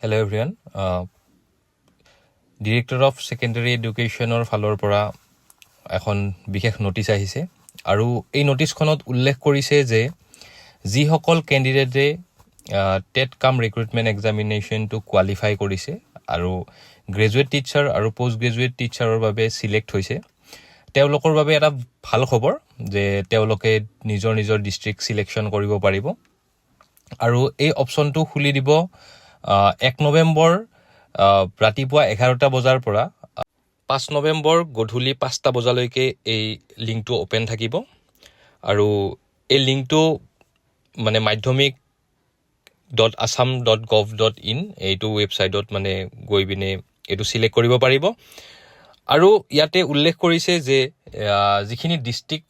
Hello everyone. Director of Secondary Educationৰ ফালৰ পৰা এখন বিশেষ নোটিছ আহিছে আৰু এই নোটিছখনত উল্লেখ কৰিছে যে যিসকল ক্যান্ডিডেটে টেট কাম ৰিক্ৰুটমেন্ট এক্সামিনেশনটো কোৱালিফাই কৰিছে আৰু গ্ৰেজুৱেট টিচাৰ আৰু পোষ্ট গ্ৰেজুৱেট টিচাৰৰ বাবে সিলেক্ট হৈছে তেওঁলোকৰ বাবে এটা ভাল খবৰ যে তেওঁলোকে নিজৰ ডিস্ট্ৰিক্ট সিলেকশন কৰিব পাৰিব আৰু এই অপচনটো খুলি দিব 1 নৱেম্বৰ ৰাতিপুৱা 11টা বজাৰ পৰা 5 নৱেম্বৰ গধূলি 5টা বজালৈকে এই লিংকটো ওপেন থাকিব আৰু এই লিংকটো মানে madhyamik.assam.gov.in এইটো ৱেবসাইটত মানে গৈ বিনে এটো সিলেক্ট কৰিব পাৰিব আৰু ইয়াতে উল্লেখ কৰিছে যে যিখিনি ডিস্ট্ৰিক্ট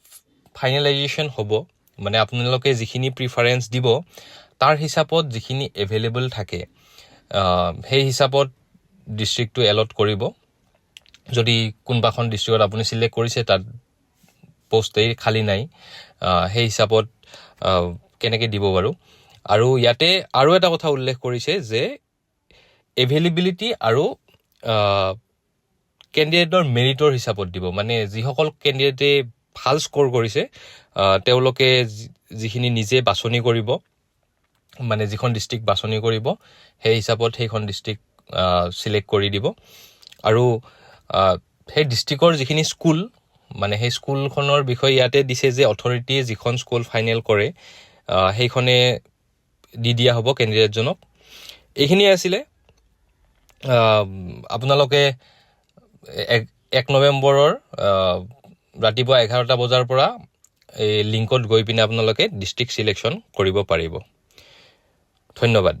ফাইনালাইজেশন হ'ব মানে আপোনালোকে যিখিনি প্ৰিফাৰেন্স দিব তাৰ হিচাপত যিখিনি এভেইলেবল থাকে সেই হিচাপত ডিস্ট্ৰিক্টটো এলট কৰিব যদি কোনবাখন ডিস্ট্ৰিক্টত আপুনি সিলেক্ট কৰিছে তাত পোষ্টে খালি নাই সেই হিচাপত কেনেকৈ দিব বাৰু আৰু ইয়াতে আৰু এটা কথা উল্লেখ কৰিছে যে এভেইলেবিলিটি আৰু ক্যান্ডিডেটৰ মেৰিটৰ হিচাপত দিব মানে যিসকল ক্যান্ডিডেটে ভাল স্কোৰ কৰিছে তেওঁলোকে যিখিনি নিজে বাছনি কৰিব মানে যিখন ডিস্ট্ৰিক্ট বাছনি কৰিব সেই হিচাপত সেইখন ডিস্ট্ৰিক্ট সিলেক্ট কৰি দিব আৰু সেই ডিস্ট্ৰিক্টৰ যিখিনি স্কুল মানে সেই স্কুলখনৰ বিষয় ইয়াতে দিছে যে অথৰিটিয়ে যিখন স্কুল ফাইনেল কৰে সেইখনে দি দিয়া হ'ব ক্যান্ডিডেটজনক এইখিনি আছিল আপোনালোকে 1 নৱেম্বৰৰ ৰাতিপুৱা 11টা বজাৰ পৰা এই লিংকত গৈ পিনে আপোনালোকে ডিস্ট্ৰিক্ট সিলেকশন কৰিব পাৰিব ধন্যবাদ